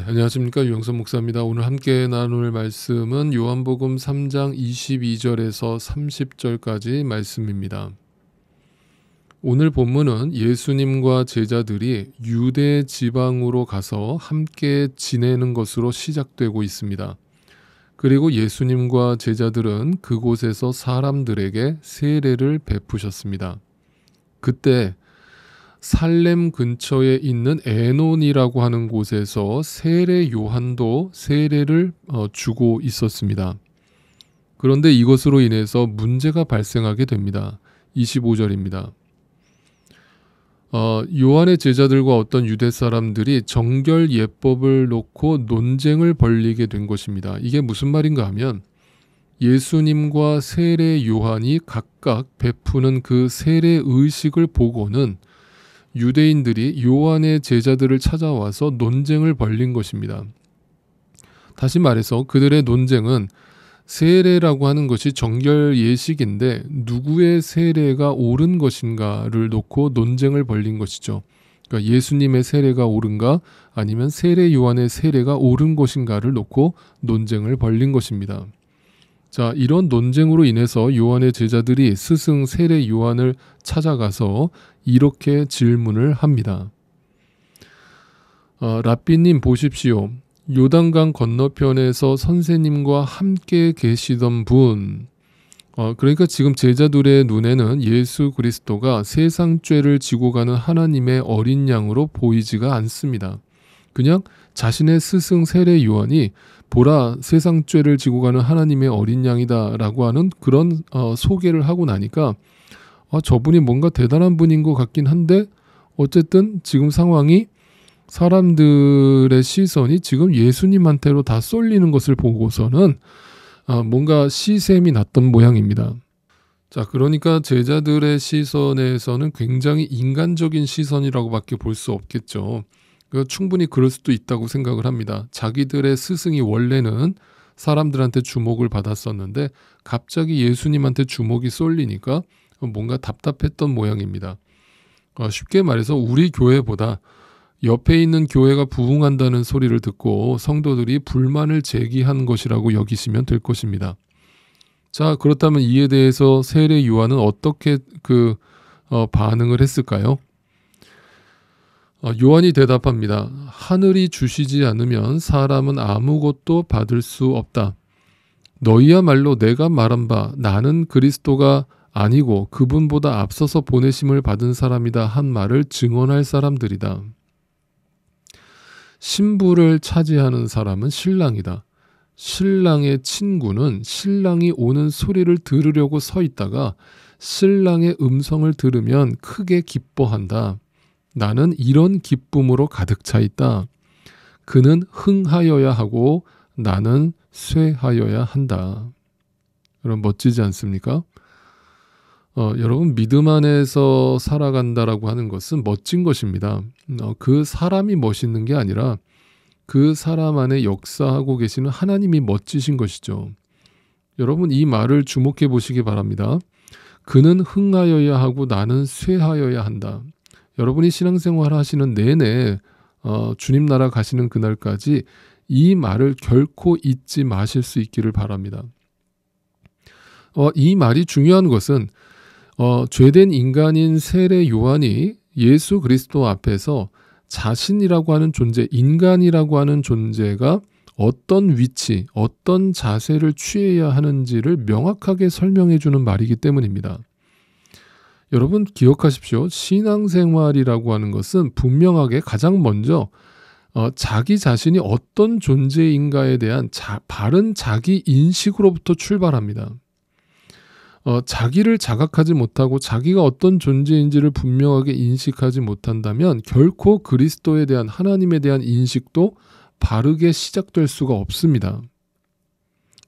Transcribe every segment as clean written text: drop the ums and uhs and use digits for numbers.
안녕하십니까. 유영선 목사입니다. 오늘 함께 나눌 말씀은 요한복음 3장 22절에서 30절까지 말씀입니다. 오늘 본문은 예수님과 제자들이 유대 지방으로 가서 함께 지내는 것으로 시작되고 있습니다. 그리고 예수님과 제자들은 그곳에서 사람들에게 세례를 베푸셨습니다. 그때 살렘 근처에 있는 에논이라고 하는 곳에서 세례 요한도 세례를 주고 있었습니다. 그런데 이것으로 인해서 문제가 발생하게 됩니다. 25절입니다. 요한의 제자들과 어떤 유대 사람들이 정결 예법을 놓고 논쟁을 벌이게 된 것입니다. 이게 무슨 말인가 하면 예수님과 세례 요한이 각각 베푸는 그 세례 의식을 보고는 유대인들이 요한의 제자들을 찾아와서 논쟁을 벌인 것입니다. 다시 말해서 그들의 논쟁은 세례라고 하는 것이 정결 예식인데 누구의 세례가 옳은 것인가를 놓고 논쟁을 벌인 것이죠. 그러니까 예수님의 세례가 옳은가 아니면 세례 요한의 세례가 옳은 것인가를 놓고 논쟁을 벌인 것입니다. 자, 이런 논쟁으로 인해서 요한의 제자들이 스승 세례 요한을 찾아가서 이렇게 질문을 합니다. 랍비님 보십시오. 요단강 건너편에서 선생님과 함께 계시던 분, 그러니까 지금 제자들의 눈에는 예수 그리스도가 세상 죄를 지고 가는 하나님의 어린 양으로 보이지가 않습니다. 그냥 자신의 스승 세례 요한이 보라 세상 죄를 지고 가는 하나님의 어린 양이다라고 하는 그런 소개를 하고 나니까 저분이 뭔가 대단한 분인 것 같긴 한데 어쨌든 지금 상황이 사람들의 시선이 지금 예수님한테로 다 쏠리는 것을 보고서는 뭔가 시샘이 났던 모양입니다. 자, 그러니까 제자들의 시선에서는 굉장히 인간적인 시선이라고밖에 볼 수 없겠죠. 충분히 그럴 수도 있다고 생각을 합니다. 자기들의 스승이 원래는 사람들한테 주목을 받았었는데 갑자기 예수님한테 주목이 쏠리니까 뭔가 답답했던 모양입니다. 쉽게 말해서 우리 교회보다 옆에 있는 교회가 부흥한다는 소리를 듣고 성도들이 불만을 제기한 것이라고 여기시면 될 것입니다. 자, 그렇다면 이에 대해서 세례 요한은 어떻게 반응을 했을까요? 요한이 대답합니다. 하늘이 주시지 않으면 사람은 아무것도 받을 수 없다. 너희야말로 내가 말한 바 나는 그리스도가 아니고 그분보다 앞서서 보내심을 받은 사람이다 한 말을 증언할 사람들이다. 신부를 차지하는 사람은 신랑이다. 신랑의 친구는 신랑이 오는 소리를 들으려고 서 있다가 신랑의 음성을 들으면 크게 기뻐한다. 나는 이런 기쁨으로 가득 차 있다. 그는 흥하여야 하고 나는 쇠하여야 한다. 여러분 멋지지 않습니까? 여러분 믿음 안에서 살아간다라고 하는 것은 멋진 것입니다. 그 사람이 멋있는 게 아니라 그 사람 안에 역사하고 계시는 하나님이 멋지신 것이죠. 여러분 이 말을 주목해 보시기 바랍니다. 그는 흥하여야 하고 나는 쇠하여야 한다. 여러분이 신앙생활 하시는 내내 주님 나라 가시는 그날까지 이 말을 결코 잊지 마실 수 있기를 바랍니다. 이 말이 중요한 것은 죄된 인간인 세례 요한이 예수 그리스도 앞에서 자신이라고 하는 존재, 인간이라고 하는 존재가 어떤 위치, 어떤 자세를 취해야 하는지를 명확하게 설명해 주는 말이기 때문입니다. 여러분 기억하십시오. 신앙생활이라고 하는 것은 분명하게 가장 먼저 자기 자신이 어떤 존재인가에 대한 바른 자기 인식으로부터 출발합니다. 자기를 자각하지 못하고 자기가 어떤 존재인지를 분명하게 인식하지 못한다면 결코 그리스도에 대한 하나님에 대한 인식도 바르게 시작될 수가 없습니다.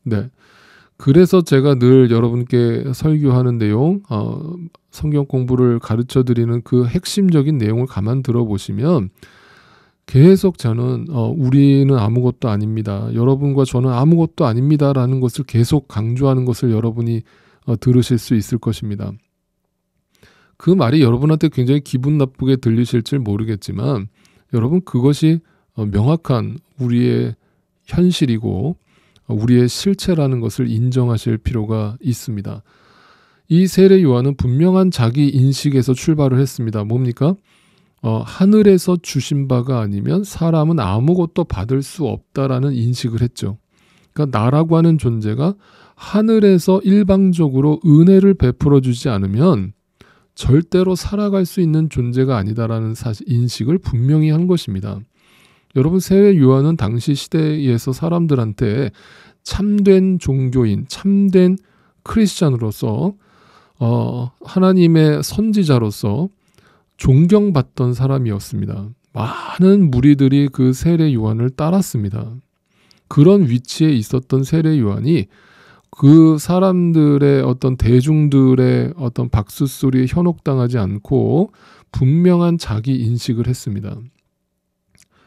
네. 그래서 제가 늘 여러분께 설교하는 내용, 성경 공부를 가르쳐 드리는 그 핵심적인 내용을 가만 들어보시면 계속 저는 우리는 아무것도 아닙니다. 여러분과 저는 아무것도 아닙니다라는 것을 계속 강조하는 것을 여러분이 들으실 수 있을 것입니다. 그 말이 여러분한테 굉장히 기분 나쁘게 들리실지 모르겠지만 여러분 그것이 명확한 우리의 현실이고 우리의 실체라는 것을 인정하실 필요가 있습니다. 이 세례 요한은 분명한 자기 인식에서 출발을 했습니다. 뭡니까? 하늘에서 주신 바가 아니면 사람은 아무것도 받을 수 없다라는 인식을 했죠. 그러니까 나라고 하는 존재가 하늘에서 일방적으로 은혜를 베풀어 주지 않으면 절대로 살아갈 수 있는 존재가 아니다라는 인식을 분명히 한 것입니다. 여러분, 세례 요한은 당시 시대에서 사람들한테 참된 종교인, 참된 크리스찬으로서 하나님의 선지자로서 존경받던 사람이었습니다. 많은 무리들이 그 세례 요한을 따랐습니다. 그런 위치에 있었던 세례 요한이 그 사람들의 어떤 대중들의 어떤 박수 소리에 현혹당하지 않고 분명한 자기 인식을 했습니다.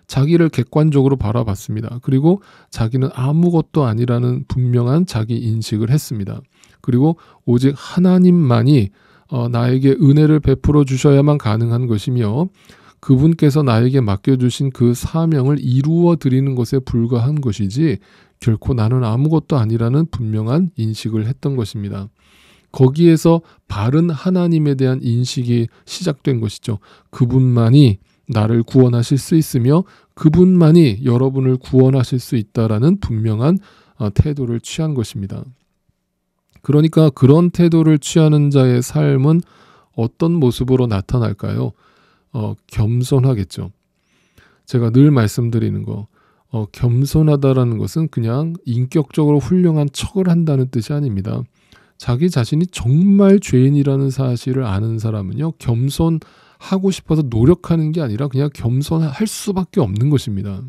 자기를 객관적으로 바라봤습니다. 그리고 자기는 아무것도 아니라는 분명한 자기 인식을 했습니다. 그리고 오직 하나님만이 나에게 은혜를 베풀어 주셔야만 가능한 것이며 그분께서 나에게 맡겨주신 그 사명을 이루어 드리는 것에 불과한 것이지 결코 나는 아무것도 아니라는 분명한 인식을 했던 것입니다. 거기에서 바른 하나님에 대한 인식이 시작된 것이죠. 그분만이 나를 구원하실 수 있으며 그분만이 여러분을 구원하실 수 있다라는 분명한 태도를 취한 것입니다. 그러니까 그런 태도를 취하는 자의 삶은 어떤 모습으로 나타날까요? 겸손하겠죠. 제가 늘 말씀드리는 거, 겸손하다라는 것은 그냥 인격적으로 훌륭한 척을 한다는 뜻이 아닙니다. 자기 자신이 정말 죄인이라는 사실을 아는 사람은요, 겸손하고 싶어서 노력하는 게 아니라 그냥 겸손할 수밖에 없는 것입니다.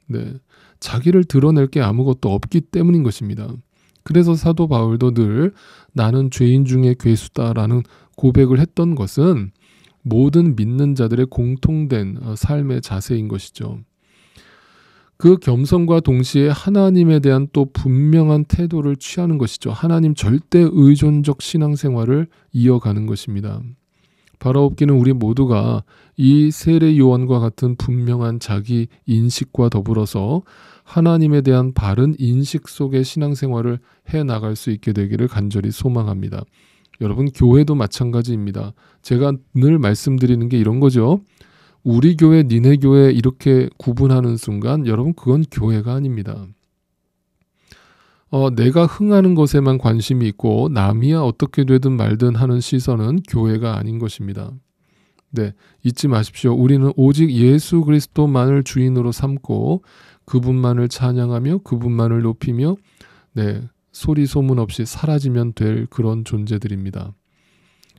네, 자기를 드러낼 게 아무것도 없기 때문인 것입니다. 그래서 사도 바울도 늘 나는 죄인 중에 괴수다라는 고백을 했던 것은 모든 믿는 자들의 공통된 삶의 자세인 것이죠. 그 겸손과 동시에 하나님에 대한 또 분명한 태도를 취하는 것이죠. 하나님 절대 의존적 신앙생활을 이어가는 것입니다. 바라옵기는 우리 모두가 이 세례 요한과 같은 분명한 자기 인식과 더불어서 하나님에 대한 바른 인식 속의 신앙생활을 해나갈 수 있게 되기를 간절히 소망합니다. 여러분, 교회도 마찬가지입니다. 제가 늘 말씀드리는 게 이런 거죠. 우리 교회, 니네 교회 이렇게 구분하는 순간 여러분 그건 교회가 아닙니다. 내가 흥하는 것에만 관심이 있고 남이야 어떻게 되든 말든 하는 시선은 교회가 아닌 것입니다. 네, 잊지 마십시오. 우리는 오직 예수 그리스도만을 주인으로 삼고 그분만을 찬양하며 그분만을 높이며 소리 소문 없이 사라지면 될 그런 존재들입니다.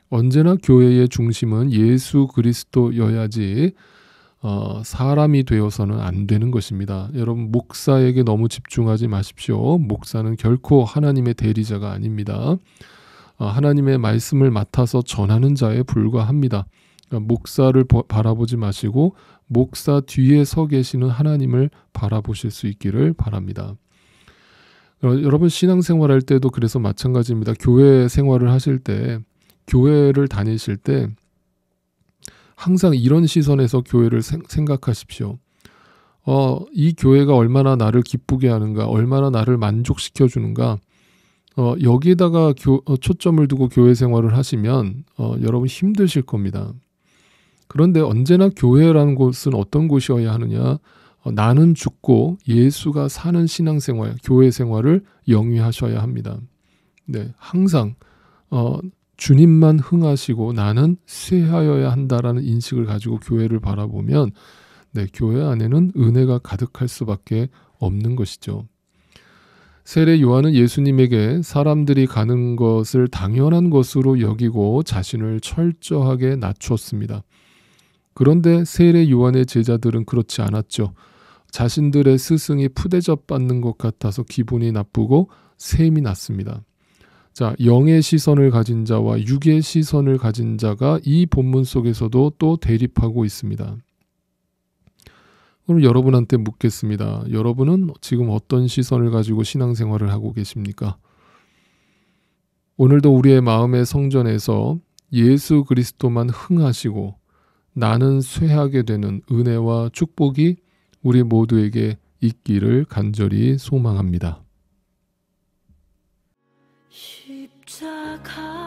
언제나 교회의 중심은 예수 그리스도여야지 사람이 되어서는 안 되는 것입니다. 여러분, 목사에게 너무 집중하지 마십시오. 목사는 결코 하나님의 대리자가 아닙니다. 하나님의 말씀을 맡아서 전하는 자에 불과합니다. 목사를 바라보지 마시고 목사 뒤에 서 계시는 하나님을 바라보실 수 있기를 바랍니다. 여러분, 신앙생활할 때도 그래서 마찬가지입니다. 교회 생활을 하실 때, 교회를 다니실 때 항상 이런 시선에서 교회를 생각하십시오. 이 교회가 얼마나 나를 기쁘게 하는가, 얼마나 나를 만족시켜 주는가, 여기에다가 초점을 두고 교회 생활을 하시면 여러분 힘드실 겁니다. 그런데 언제나 교회라는 곳은 어떤 곳이어야 하느냐? 나는 죽고 예수가 사는 신앙생활, 교회 생활을 영위하셔야 합니다. 네, 항상 주님만 흥하시고 나는 쇠하여야 한다라는 인식을 가지고 교회를 바라보면 교회 안에는 은혜가 가득할 수밖에 없는 것이죠. 세례 요한은 예수님에게 사람들이 가는 것을 당연한 것으로 여기고 자신을 철저하게 낮추었습니다. 그런데 세례 요한의 제자들은 그렇지 않았죠. 자신들의 스승이 푸대접 받는 것 같아서 기분이 나쁘고 셈이 났습니다. 자, 영의 시선을 가진 자와 육의 시선을 가진 자가 이 본문 속에서도 또 대립하고 있습니다. 그럼 여러분한테 묻겠습니다. 여러분은 지금 어떤 시선을 가지고 신앙생활을 하고 계십니까? 오늘도 우리의 마음의 성전에서 예수 그리스도만 흥하시고 나는 쇠하게 되는 은혜와 축복이 우리 모두에게 있기를 간절히 소망합니다. 십자가